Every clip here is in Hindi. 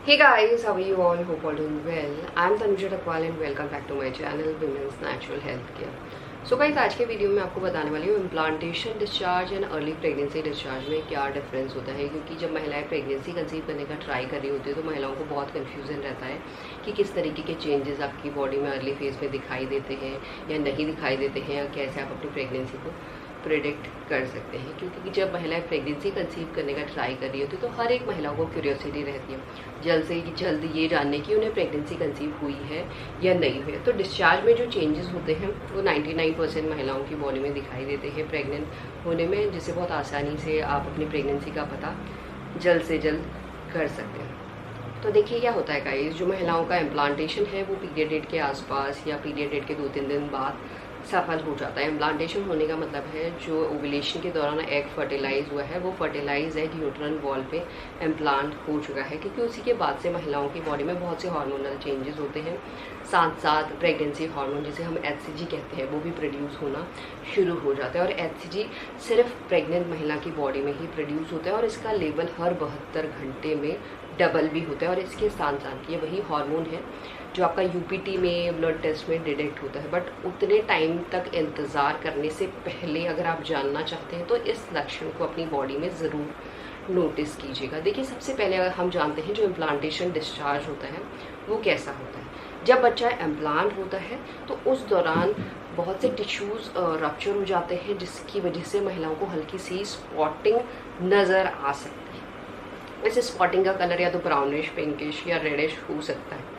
Hey guys, how are you all? Hope all doing well. I'm Tanuja Takwal and welcome back to my channel Women's Natural Health Care. So guys, आज के वीडियो में आपको बताने वाली हूँ implantation discharge and early pregnancy discharge में क्या डिफरेंस होता है, क्योंकि जब महिलाएं प्रेगनेंसी कंसीव करने का ट्राई कर रही होती है तो महिलाओं को बहुत कन्फ्यूजन रहता है कि किस तरीके के चेंजेस आपकी बॉडी में अर्ली फेज में दिखाई देते हैं या नहीं दिखाई देते हैं, या कैसे आप अपनी प्रेगनेंसी को प्रिडिक्ट कर सकते हैं। क्योंकि जब महिलाएं प्रेगनेंसी कंसीव करने का ट्राई कर रही होती है तो हर एक महिला को क्यूरियोसिटी रहती है जल्द से जल्द ये जानने की उन्हें प्रेगनेंसी कंसीव हुई है या नहीं हुई है। तो डिस्चार्ज में जो चेंजेस होते हैं वो 99% महिलाओं की बॉडी में दिखाई देते हैं प्रेग्नेंट होने में, जिससे बहुत आसानी से आप अपनी प्रेगनेंसी का पता जल्द से जल्द कर सकते हैं। तो देखिए क्या होता है गाइस, जो महिलाओं का इम्प्लांटेशन है वो पीरियड डेट के आसपास या पीरियड डेट के 2-3 दिन बाद सफल हो जाता है। इम्प्लांटेशन होने का मतलब है जो ओव्यूलेशन के दौरान एग फर्टिलाइज हुआ है वो फर्टिलाइज एग यूट्रन वॉल पे इम्प्लांट हो चुका है, क्योंकि उसी के बाद से महिलाओं की बॉडी में बहुत से हार्मोनल चेंजेस होते हैं। साथ साथ प्रेगनेंसी हार्मोन जिसे हम HCG कहते हैं वो भी प्रोड्यूस होना शुरू हो जाता है, और HCG सिर्फ प्रेग्नेंट महिला की बॉडी में ही प्रोड्यूस होता है और इसका लेवल हर 72 घंटे में डबल भी होता है। और इसके साथ साथ ये वही हार्मोन है जो आपका UPT में ब्लड टेस्ट में डिटेक्ट होता है, बट उतने टाइम तक इंतज़ार करने से पहले अगर आप जानना चाहते हैं तो इस लक्षण को अपनी बॉडी में ज़रूर नोटिस कीजिएगा। देखिए सबसे पहले अगर हम जानते हैं जो इम्प्लांटेशन डिस्चार्ज होता है वो कैसा होता है। जब बच्चा इम्प्लांट होता है तो उस दौरान बहुत से टिश्यूज़ रप्चर हो जाते हैं, जिसकी वजह से महिलाओं को हल्की सी स्पॉटिंग नज़र आ सकती है। वैसे स्पॉटिंग का कलर या तो ब्राउनिश, पिंकिश या रेडिश हो सकता है।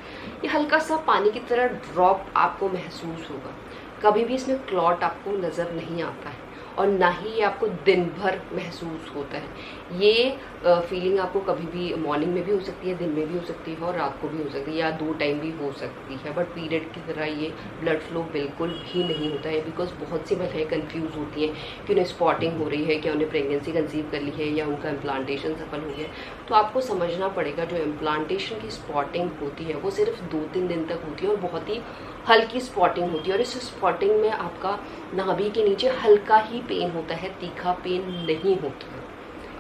ये हल्का सा पानी की तरह ड्रॉप आपको महसूस होगा। कभी भी इसमें क्लॉट आपको नज़र नहीं आता है और ना ही ये आपको दिन भर महसूस होता है। ये फीलिंग आपको कभी भी मॉर्निंग में भी हो सकती है, दिन में भी हो सकती है और रात को भी हो सकती है, या 2 टाइम भी हो सकती है। बट पीरियड की तरह ये ब्लड फ्लो बिल्कुल भी नहीं होता है, बिकॉज बहुत सी महिलाएं कंफ्यूज होती हैं कि उन्हें स्पॉटिंग हो रही है, क्या उन्हें प्रेगनेंसी कंसीव कर ली है या उनका इम्प्लांटेशन सफल हो गया। तो आपको समझना पड़ेगा जो इम्प्लांटेशन की स्पॉटिंग होती है वो सिर्फ 2-3 दिन तक होती है और बहुत ही हल्की स्पॉटिंग होती है। और इस स्पॉटिंग में आपका नाभि के नीचे हल्का ही पेन होता है, तीखा पेन नहीं होता है,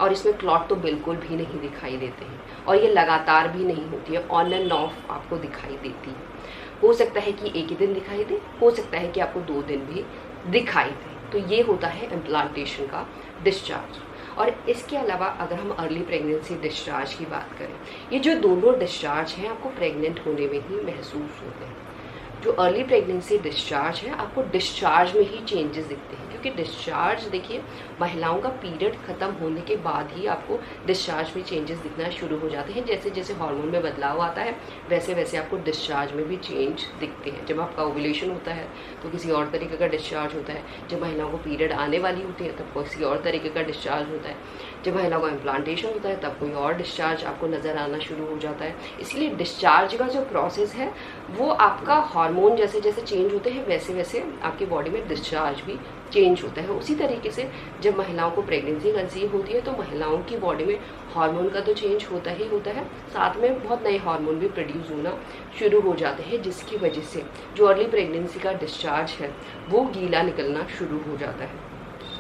और इसमें क्लॉट तो बिल्कुल भी नहीं दिखाई देते हैं और ये लगातार भी नहीं होती है, ऑन एंड ऑफ आपको दिखाई देती है। हो सकता है कि एक ही दिन दिखाई दे, हो सकता है कि आपको 2 दिन भी दिखाई दे। तो ये होता है इम्प्लांटेशन का डिस्चार्ज। और इसके अलावा अगर हम अर्ली प्रेगनेंसी डिस्चार्ज की बात करें, ये जो दोनों डिस्चार्ज हैं आपको प्रेग्नेंट होने में ही महसूस होते हैं। जो अर्ली प्रेगनेंसी डिस्चार्ज है आपको डिस्चार्ज में ही चेंजेस दिखते हैं, क्योंकि डिस्चार्ज देखिए महिलाओं का पीरियड ख़त्म होने के बाद ही आपको डिस्चार्ज में चेंजेस दिखना शुरू हो जाते हैं। जैसे जैसे हार्मोन में बदलाव आता है वैसे वैसे आपको डिस्चार्ज में भी चेंज दिखते हैं। जब आपका ओव्यूलेशन होता है तो किसी और तरीके का डिस्चार्ज होता है, जब महिलाओं को पीरियड आने वाली होती है तब किसी और तरीके का डिस्चार्ज होता है, जब महिलाओं का इम्प्लांटेशन होता है तब कोई और डिस्चार्ज आपको नज़र आना शुरू हो जाता है। इसलिए डिस्चार्ज का जो प्रोसेस है वो आपका हार्मोन जैसे जैसे चेंज होते हैं वैसे वैसे आपकी बॉडी में डिस्चार्ज भी चेंज होता है। उसी तरीके से जब महिलाओं को प्रेगनेंसी कंसीव होती है तो महिलाओं की बॉडी में हार्मोन का तो चेंज होता ही होता है, साथ में बहुत नए हार्मोन भी प्रोड्यूस होना शुरू हो जाते हैं, जिसकी वजह से जो अर्ली प्रेगनेंसी का डिस्चार्ज है वो गीला निकलना शुरू हो जाता है।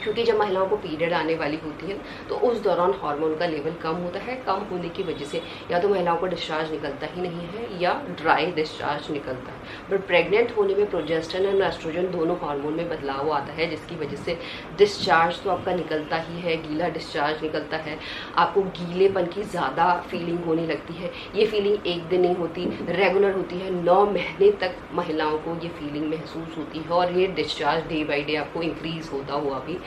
क्योंकि जब महिलाओं को पीरियड आने वाली होती है तो उस दौरान हार्मोन का लेवल कम होता है। कम होने की वजह से या तो महिलाओं को डिस्चार्ज निकलता ही नहीं है या ड्राई डिस्चार्ज निकलता है। बट प्रेग्नेंट होने में प्रोजेस्टेरोन और एस्ट्रोजन दोनों हार्मोन में बदलाव आता है, जिसकी वजह से डिस्चार्ज तो आपका निकलता ही है, गीला डिस्चार्ज निकलता है। आपको गीलेपन की ज़्यादा फीलिंग होने लगती है। ये फीलिंग एक दिन नहीं होती, रेगुलर होती है। 9 महीने तक महिलाओं को ये फीलिंग महसूस होती है और ये डिस्चार्ज डे बाई डे आपको इंक्रीज होता हुआ भी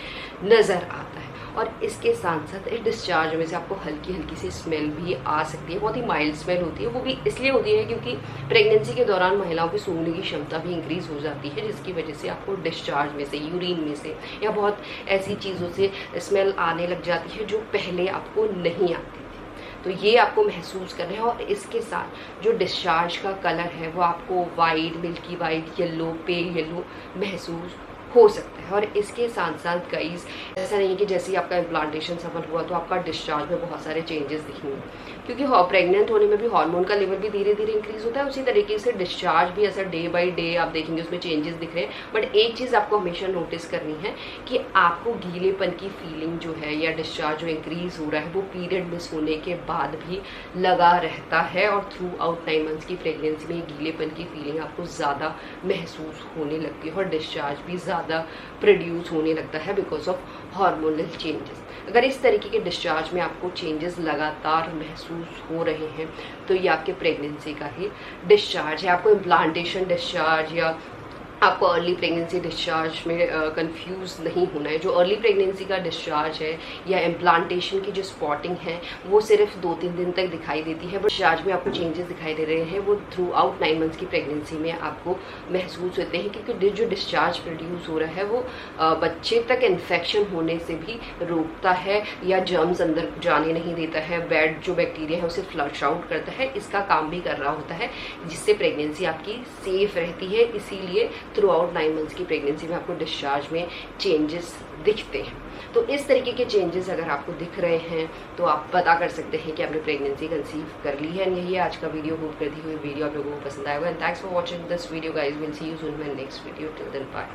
नज़र आता है। और इसके साथ साथ इस डिस्चार्ज में से आपको हल्की हल्की सी स्मेल भी आ सकती है, बहुत ही माइल्ड स्मेल होती है। वो भी इसलिए होती है क्योंकि प्रेगनेंसी के दौरान महिलाओं की सूंघने की क्षमता भी इंक्रीज हो जाती है, जिसकी वजह से आपको डिस्चार्ज में से, यूरिन में से या बहुत ऐसी चीज़ों से स्मेल आने लग जाती है जो पहले आपको नहीं आती थी। तो ये आपको महसूस कर रहे हैं। और इसके साथ जो डिस्चार्ज का कलर है वो आपको white, milky white, yellow, pale yellow महसूस हो सकता है। और इसके साथ साथ गाइस ऐसा नहीं है कि जैसे ही आपका इम्प्लांटेशन सफल हुआ तो आपका डिस्चार्ज में बहुत सारे चेंजेस दिखेंगे, क्योंकि प्रेग्नेंट होने में भी हार्मोन का लेवल भी धीरे धीरे इंक्रीज होता है, उसी तरीके से डिस्चार्ज भी ऐसा डे बाई डे आप देखेंगे उसमें चेंजेस दिख रहे हैं। बट एक चीज़ आपको हमेशा नोटिस करनी है कि आपको गीलेपन की फीलिंग जो है या डिस्चार्ज जो इंक्रीज हो रहा है वो पीरियड मिस होने के बाद भी लगा रहता है, और थ्रू आउट 9 मंथ्स की प्रेगनेंसी में गीलेपन की फीलिंग आपको ज़्यादा महसूस होने लगती है और डिस्चार्ज भी ज़्यादा प्रोड्यूस होने लगता है बिकॉज ऑफ हार्मोनल चेंजेस। अगर इस तरीके के डिस्चार्ज में आपको चेंजेस लगातार महसूस हो रहे हैं तो ये आपके प्रेगनेंसी का ही डिस्चार्ज है। आपको इम्प्लांटेशन डिस्चार्ज या आपको अर्ली प्रेगनेंसी डिस्चार्ज में कंफ्यूज नहीं होना है। जो अर्ली प्रेगनेंसी का डिस्चार्ज है या इम्प्लांटेशन की जो स्पॉटिंग है वो सिर्फ 2-3 दिन तक दिखाई देती है, बट डिस्चार्ज में आपको चेंजेस दिखाई दे रहे हैं वो थ्रू आउट 9 मंथ्स की प्रेगनेंसी में आपको महसूस होते हैं, क्योंकि जो डिस्चार्ज प्रोड्यूस हो रहा है वो बच्चे तक इन्फेक्शन होने से भी रोकता है या जर्म्स अंदर जाने नहीं देता है, बैड जो बैक्टीरिया है उसे फ्लश आउट करता है, इसका काम भी कर रहा होता है, जिससे प्रेगनेंसी आपकी सेफ रहती है। इसीलिए थ्रू आउट 9 मंथ्स की प्रेगनेंसी में आपको डिस्चार्ज में चेंजेस दिखते हैं। तो इस तरीके के चेंजेस अगर आपको दिख रहे हैं तो आप पता कर सकते हैं कि आपने प्रेगनेंसी कंसीव कर ली है। यही आज का वीडियो, होप करती हुई वीडियो आप लोगों को पसंद आएगा। And thanks for watching this video guys, will see you soon in my next video. Till then bye.